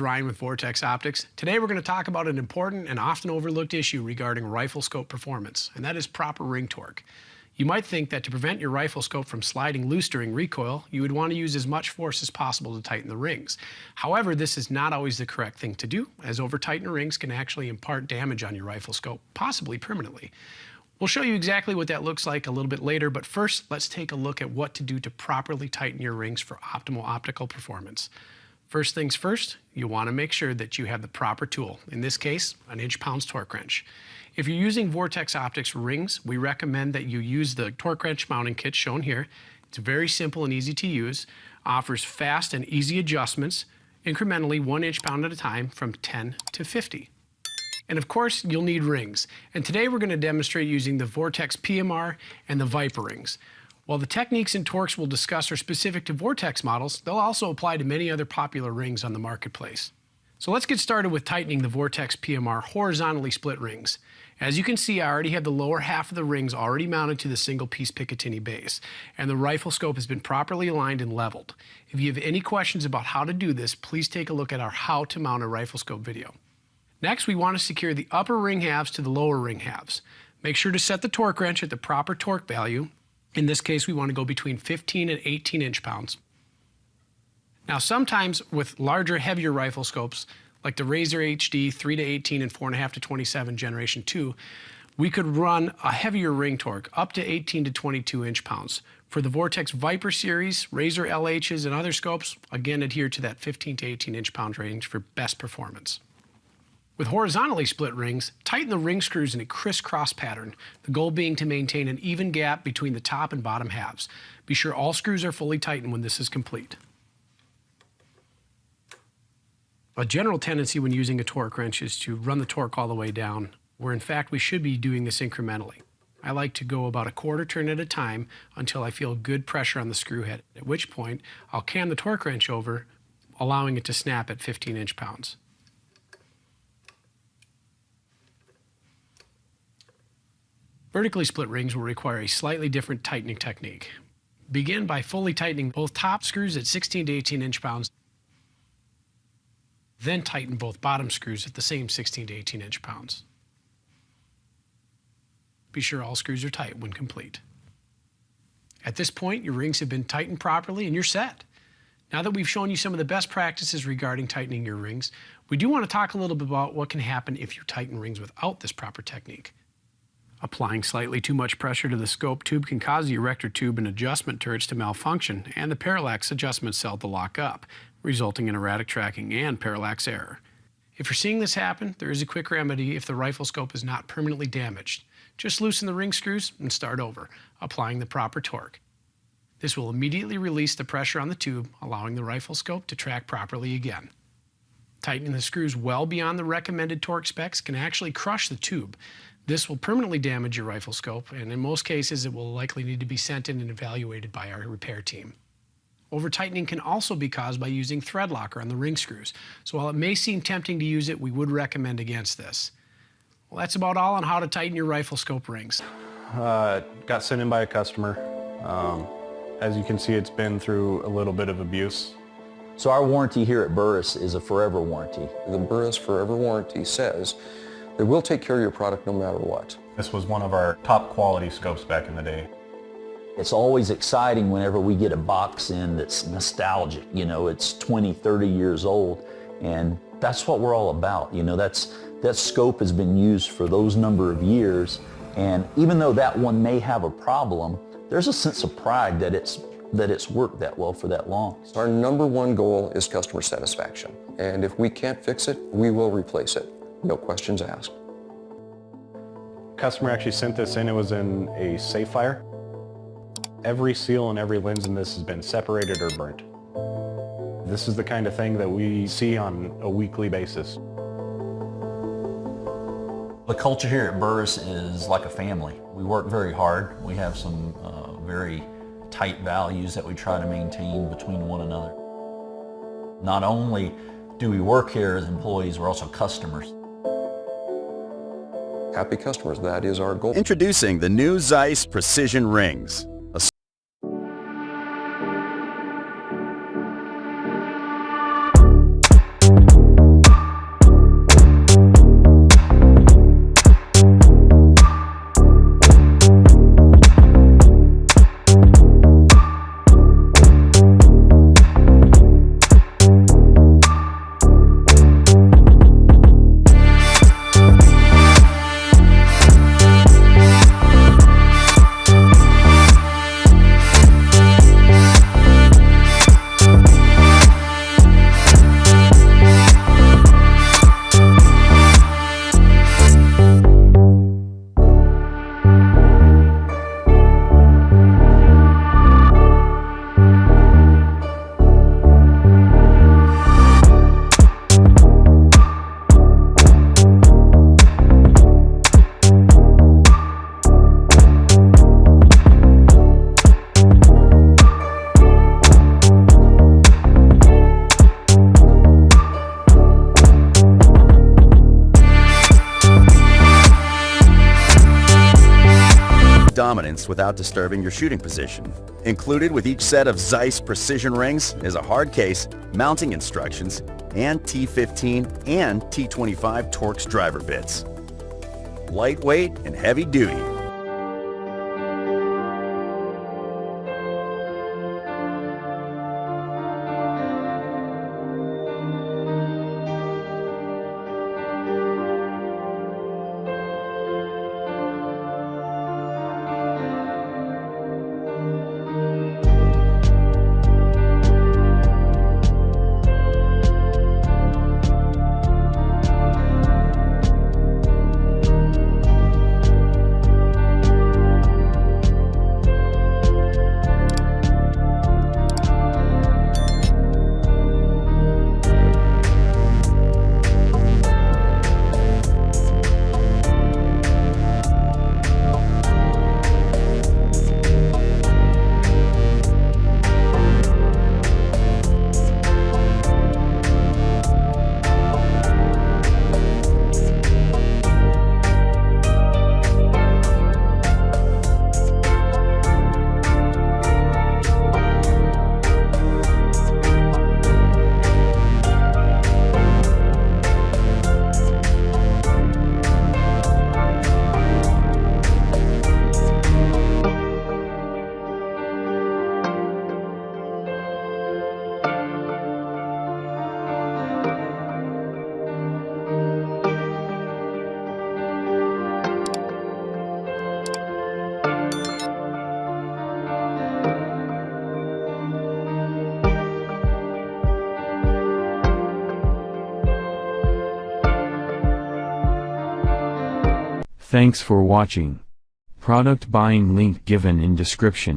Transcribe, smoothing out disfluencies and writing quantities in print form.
Ryan with Vortex Optics. Today we're going to talk about an important and often overlooked issue regarding rifle scope performance, and that is proper ring torque. You might think that to prevent your rifle scope from sliding loose during recoil, you would want to use as much force as possible to tighten the rings. However, this is not always the correct thing to do, as over-tightened rings can actually impart damage on your rifle scope, possibly permanently. We'll show you exactly what that looks like a little bit later, but first let's take a look at what to do to properly tighten your rings for optimal optical performance. First things first, you want to make sure that you have the proper tool, in this case, an inch-pounds torque wrench. If you're using Vortex Optics rings, we recommend that you use the torque wrench mounting kit shown here. It's very simple and easy to use, offers fast and easy adjustments, incrementally 1 inch-pound at a time from 10 to 50. And of course, you'll need rings. And today we're going to demonstrate using the Vortex PMR and the Viper rings. While the techniques and torques we'll discuss are specific to Vortex models, they'll also apply to many other popular rings on the marketplace. So let's get started with tightening the Vortex PMR horizontally split rings. As you can see, I already have the lower half of the rings already mounted to the single piece Picatinny base, and the rifle scope has been properly aligned and leveled. If you have any questions about how to do this, please take a look at our How to Mount a Rifle Scope video. Next, we want to secure the upper ring halves to the lower ring halves. Make sure to set the torque wrench at the proper torque value. In this case, we want to go between 15 and 18 inch-pounds. Now, sometimes with larger, heavier rifle scopes, like the Razor HD 3 to 18 and 4.5 to 27 Generation 2, we could run a heavier ring torque, up to 18 to 22 inch-pounds. For the Vortex Viper series, Razor LHs, and other scopes, again adhere to that 15 to 18 inch-pound range for best performance. With horizontally split rings, tighten the ring screws in a crisscross pattern, the goal being to maintain an even gap between the top and bottom halves. Be sure all screws are fully tightened when this is complete. A general tendency when using a torque wrench is to run the torque all the way down, where in fact we should be doing this incrementally. I like to go about a quarter turn at a time until I feel good pressure on the screw head, at which point I'll cam the torque wrench over, allowing it to snap at 15 inch-pounds. Vertically split rings will require a slightly different tightening technique. Begin by fully tightening both top screws at 16 to 18 inch-pounds, then tighten both bottom screws at the same 16 to 18 inch-pounds. Be sure all screws are tight when complete. At this point, your rings have been tightened properly and you're set. Now that we've shown you some of the best practices regarding tightening your rings, we do want to talk a little bit about what can happen if you tighten rings without this proper technique. Applying slightly too much pressure to the scope tube can cause the erector tube and adjustment turrets to malfunction and the parallax adjustment cell to lock up, resulting in erratic tracking and parallax error. If you're seeing this happen, there is a quick remedy if the rifle scope is not permanently damaged. Just loosen the ring screws and start over, applying the proper torque. This will immediately release the pressure on the tube, allowing the rifle scope to track properly again. Tightening the screws well beyond the recommended torque specs can actually crush the tube. This will permanently damage your rifle scope, and in most cases it will likely need to be sent in and evaluated by our repair team. Over-tightening can also be caused by using thread locker on the ring screws, so while it may seem tempting to use it, we would recommend against this. Well, that's about all on how to tighten your rifle scope rings. Got sent in by a customer. As you can see, it's been through a little bit of abuse. So our warranty here at Burris is a forever warranty. The Burris Forever Warranty says that we'll take care of your product no matter what. This was one of our top quality scopes back in the day. It's always exciting whenever we get a box in that's nostalgic. You know, it's 20, 30 years old, and that's what we're all about. You know, that scope has been used for those number of years, and even though that one may have a problem, there's a sense of pride that it's worked that well for that long. Our number one goal is customer satisfaction, and if we can't fix it, we will replace it. No questions asked. Customer actually sent this in. It was in a safe fire. Every seal and every lens in this has been separated or burnt. This is the kind of thing that we see on a weekly basis. The culture here at Burris is like a family. We work very hard. We have some very tight values that we try to maintain between one another. Not only do we work here as employees, we're also customers. Happy customers, that is our goal. Introducing the new Zeiss Precision Rings. distance without disturbing your shooting position. Included with each set of Zeiss precision rings is a hard case, mounting instructions, and T15 and T25 Torx driver bits. Lightweight and heavy duty. Thanks for watching. Product buying link given in description.